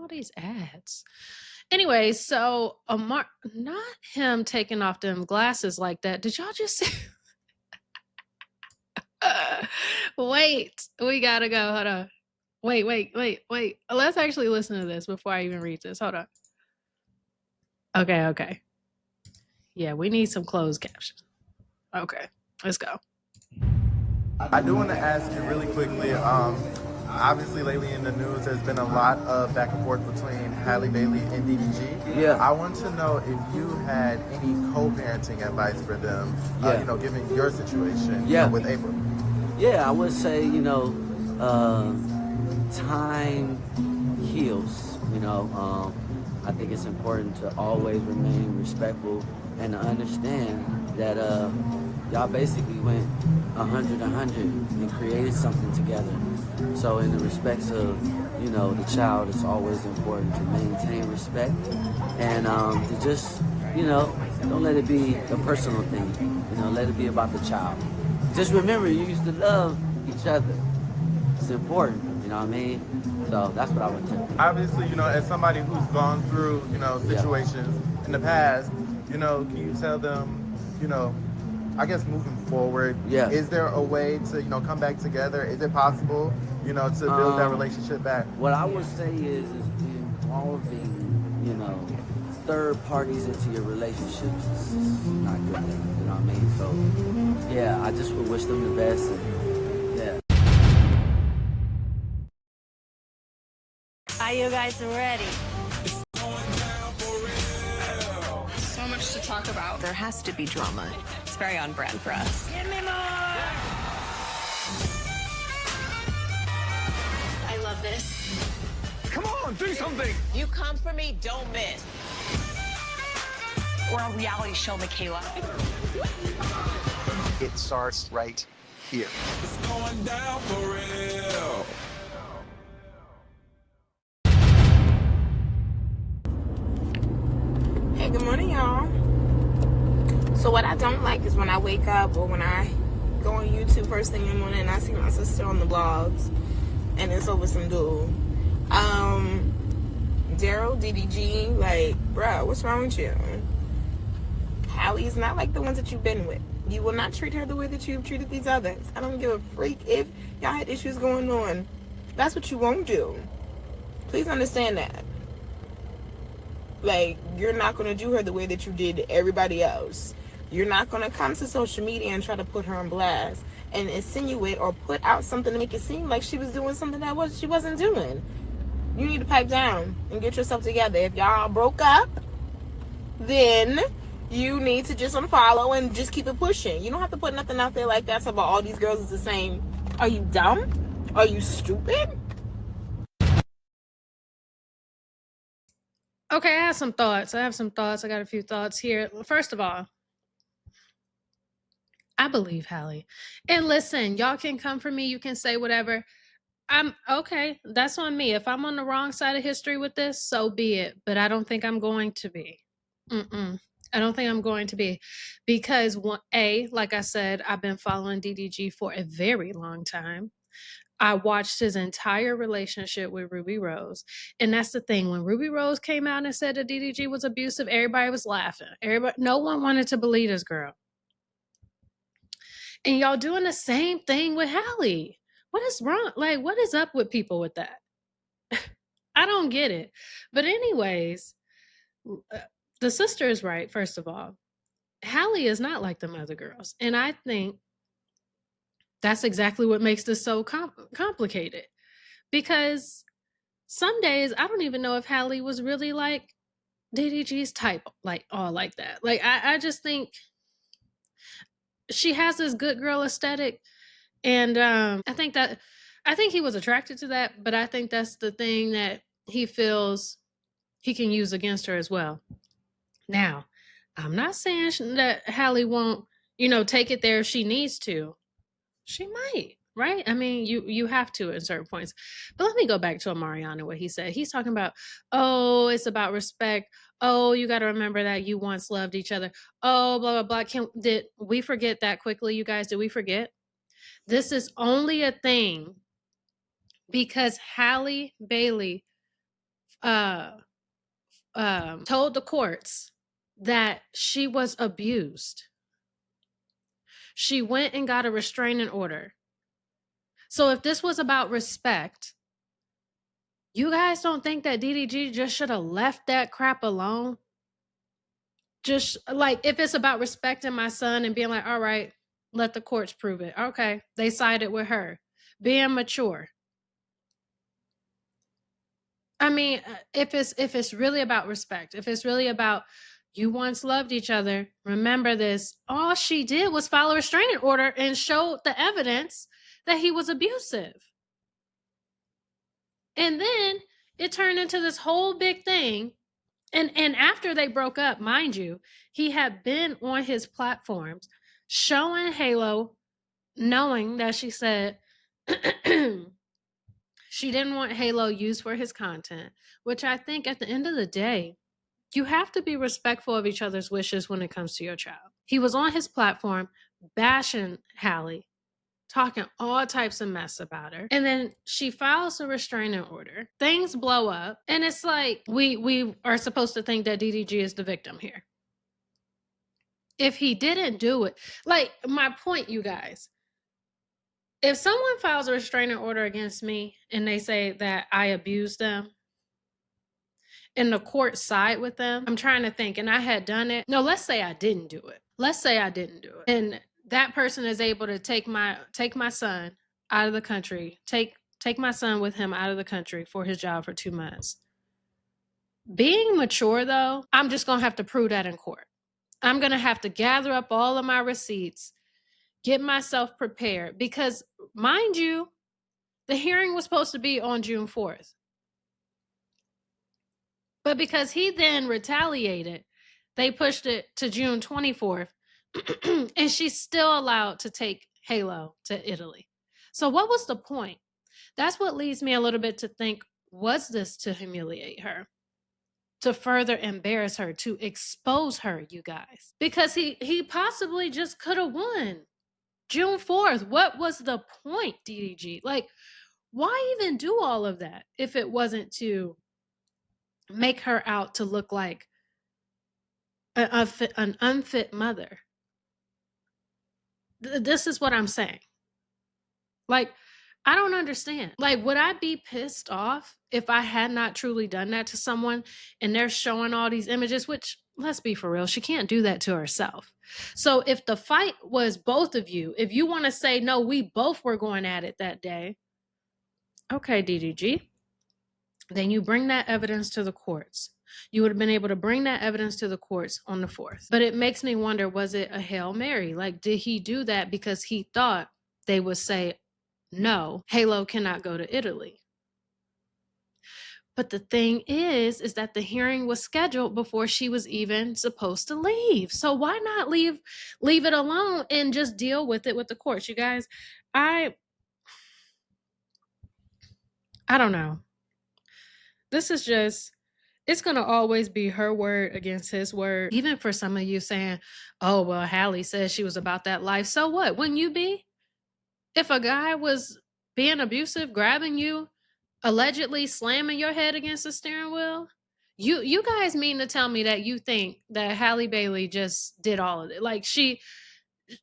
these ads? Anyway, so Amar, not him taking off them glasses like that. Did y'all just see? Wait, we gotta go. Hold on. Wait. Let's actually listen to this before I even read this. Hold on. Okay. Yeah, we need some closed captions. Okay, let's go. I do want to ask you really quickly. Obviously, lately in the news, there's been a lot of back and forth between Halle Bailey and DDG. Yeah. I want to know if you had any co-parenting advice for them. Yeah. Given your situation. Yeah. With April. Yeah, I would say, time heals. I think it's important to always remain respectful and to understand that y'all basically went 100 and created something together. So in the respects of, the child, it's always important to maintain respect and to just, don't let it be a personal thing. Let it be about the child. Just remember, you used to love each other. It's important, you know what I mean? So that's what I would tell. Obviously, as somebody who's gone through, situations in the past, can you tell them, I guess moving forward, is there a way to, come back together? Is it possible, to build that relationship back? What I would say is involving, third parties into your relationships is not good. You know what I mean? So, yeah, I just would wish them the best. And, yeah. Are you guys ready? So much to talk about. There has to be drama. It's very on brand for us. Give me more! I love this. Come on, do something! You come for me, don't miss. We're a reality show, Michaela. It starts right here. It's going down for real. Hey, good morning, y'all. So what I don't like is when I wake up or when I go on YouTube first thing in the morning and I see my sister on the blogs and it's over some dude. Daryl, DDG, like, bruh, what's wrong with you? Halle's not like the ones that you've been with. You will not treat her the way that you've treated these others. I don't give a freak if y'all had issues going on. That's what you won't do. Please understand that. Like, you're not going to do her the way that you did everybody else. You're not going to come to social media and try to put her on blast and insinuate or put out something to make it seem like she was doing something that she wasn't doing. You need to pipe down and get yourself together. If y'all broke up, then you need to just unfollow and just keep it pushing. You don't have to put nothing out there like that about all these girls is the same. Are you dumb? Are you stupid? Okay, I have some thoughts. I got a few thoughts here. First of all, I believe Halle. And listen, y'all can come for me. You can say whatever. I'm okay. That's on me. If I'm on the wrong side of history with this, so be it. But I don't think I'm going to be. I don't think I'm going to be. Because, like I said, I've been following DDG for a very long time. I watched his entire relationship with Ruby Rose. And that's the thing. When Ruby Rose came out and said that DDG was abusive, everybody was laughing. No one wanted to believe this girl. And y'all doing the same thing with Halle. What is wrong? Like, what is up with people with that? I don't get it. But anyways, the sister is right, first of all. Halle is not like them other girls. And I think that's exactly what makes this so complicated. Because some days, I don't even know if Halle was really like DDG's type, like all like that. Like, I just think she has this good girl aesthetic. And I think he was attracted to that, but I think that's the thing that he feels he can use against her as well. Now, I'm not saying that Halle won't, take it there if she needs to. She might, right? I mean, you have to at certain points. But let me go back to Amariana, what he said. He's talking about, oh, it's about respect. Oh, you got to remember that you once loved each other. Oh, blah, blah, blah. Did we forget that quickly, you guys? Did we forget? This is only a thing because Halle Bailey told the courts that she was abused. She went and got a restraining order. So if this was about respect, you guys don't think that DDG just should have left that crap alone? Just like, if it's about respecting my son and being like, all right, let the courts prove it. Okay, they sided with her. Being mature. I mean, if it's really about respect, if it's really about you once loved each other, remember this. All she did was file a restraining order and showed the evidence that he was abusive. And then it turned into this whole big thing. And after they broke up, mind you, he had been on his platforms showing Halo, knowing that she said she didn't want Halo used for his content, which I think at the end of the day, you have to be respectful of each other's wishes when it comes to your child. He was on his platform bashing Halle, talking all types of mess about her. And then she files a restraining order. Things blow up. And it's like, we are supposed to think that DDG is the victim here. If he didn't do it, like my point, you guys, if someone files a restraining order against me and they say that I abused them and the court side with them, I'm trying to think, and I had done it. No, let's say I didn't do it. Let's say I didn't do it. And that person is able to take my son out of the country, take my son with him out of the country for his job for 2 months. Being mature, though, I'm just going to have to prove that in court. I'm going to have to gather up all of my receipts, get myself prepared, because mind you, the hearing was supposed to be on June 4th. But because he then retaliated, they pushed it to June 24th. And she's still allowed to take Halo to Italy. So what was the point? That's what leads me a little bit to think, was this to humiliate her? To further embarrass her, to expose her, you guys? Because he possibly just could have won. June 4th, what was the point, DDG? Like, why even do all of that if it wasn't to make her out to look like an unfit mother? This is what I'm saying. Like, I don't understand. Like, would I be pissed off if I had not truly done that to someone and they're showing all these images, which, let's be for real, she can't do that to herself. So if the fight was both of you, if you want to say, no, we both were going at it that day, okay, DDG, then you bring that evidence to the courts. You would have been able to bring that evidence to the courts on the 4th. But it makes me wonder, was it a Hail Mary? Like, did he do that because he thought they would say, no, Halo cannot go to Italy? But the thing is that the hearing was scheduled before she was even supposed to leave. So why not leave it alone and just deal with it with the courts? You guys, I don't know. This is just, it's going to always be her word against his word. Even for some of you saying, oh, well, Halle says she was about that life. So what? Wouldn't you be? If a guy was being abusive, grabbing you, allegedly slamming your head against the steering wheel, you guys mean to tell me that you think that Halle Bailey just did all of it? Like,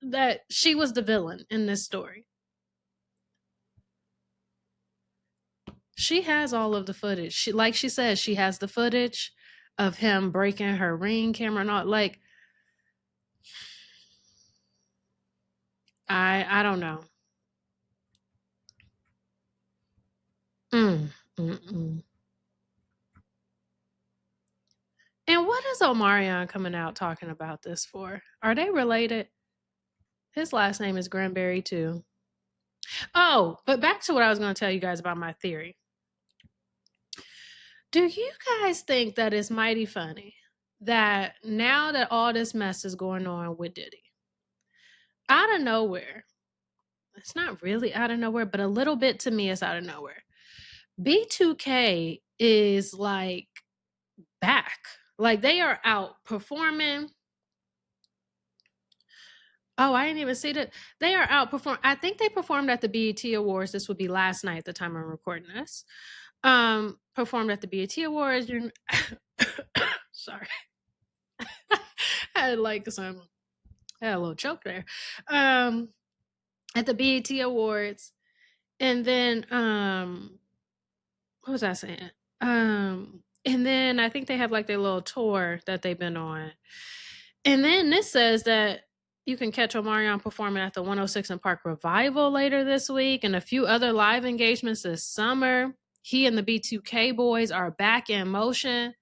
that she was the villain in this story? She has all of the footage. Like she says, she has the footage of him breaking her Ring camera and all. Like, I don't know. And what is Omarion coming out talking about this for? Are they related? His last name is Granberry too. Oh, but back to what I was going to tell you guys about my theory. Do you guys think that it's mighty funny that now that all this mess is going on with Diddy, out of nowhere, it's not really out of nowhere, but a little bit to me, it's out of nowhere, B2K is like back. Like, they are out performing. Oh, I didn't even see that. They are out performing. I think they performed at the BET Awards. This would be last night at the time I'm recording this. performed at the BET Awards. Sorry. I had like I had a little choke there. At the BET Awards. And then what was I saying? And then I think they have like their little tour that they've been on. And then this says that you can catch Omarion performing at the 106 and Park Revival later this week and a few other live engagements this summer. He and the B2K boys are back in motion.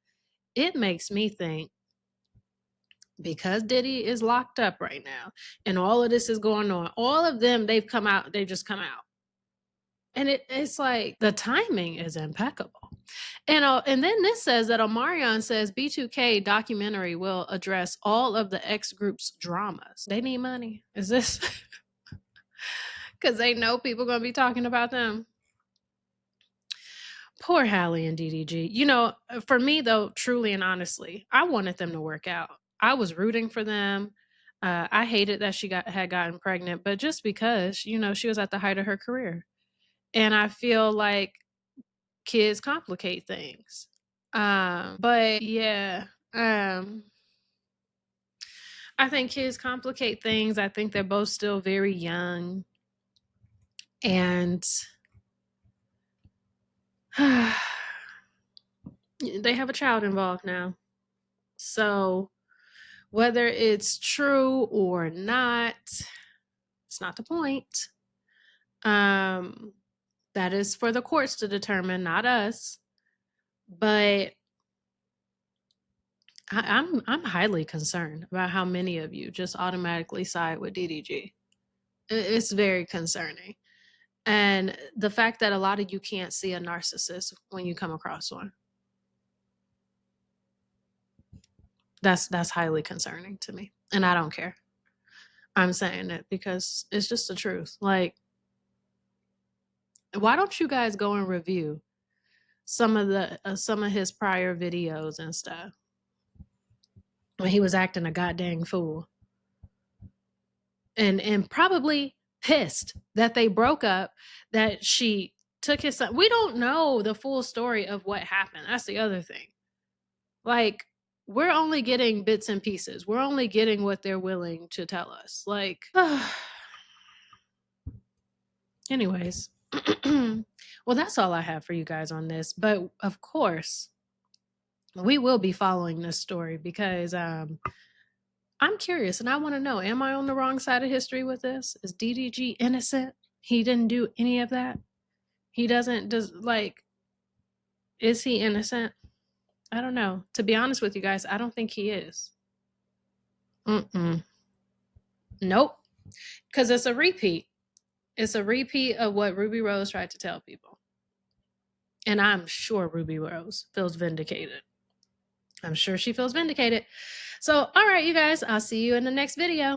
It makes me think, because Diddy is locked up right now and all of this is going on, all of them, they've just come out. And it's like the timing is impeccable. And then this says that Omarion says B2K documentary will address all of the X group's dramas. They need money. Is this because they know people going to be talking about them? Poor Halle and DDG. You know, for me though, truly and honestly, I wanted them to work out. I was rooting for them. I hated that she had gotten pregnant, but just because, you know, she was at the height of her career. And I feel like kids complicate things. But yeah, I think kids complicate things. I think they're both still very young. And they have a child involved now. So whether it's true or not, it's not the point. That is for the courts to determine, not us. But I'm highly concerned about how many of you just automatically side with DDG. It's very concerning. And the fact that a lot of you can't see a narcissist when you come across one. That's highly concerning to me. And I don't care. I'm saying it because it's just the truth. Like, why don't you guys go and review some of his prior videos and stuff when he was acting a goddamn fool and probably pissed that they broke up, that she took his son. We don't know the full story of what happened. That's the other thing. Like, we're only getting bits and pieces. We're only getting what they're willing to tell us. Like, anyways. Well, that's all I have for you guys on this. But of course, we will be following this story because I'm curious and I want to know, am I on the wrong side of history with this? Is DDG innocent? He didn't do any of that. Is he innocent? I don't know. To be honest with you guys, I don't think he is. Nope. Because it's a repeat. It's a repeat of what Ruby Rose tried to tell people. And I'm sure Ruby Rose feels vindicated. I'm sure she feels vindicated. So, all right, you guys, I'll see you in the next video.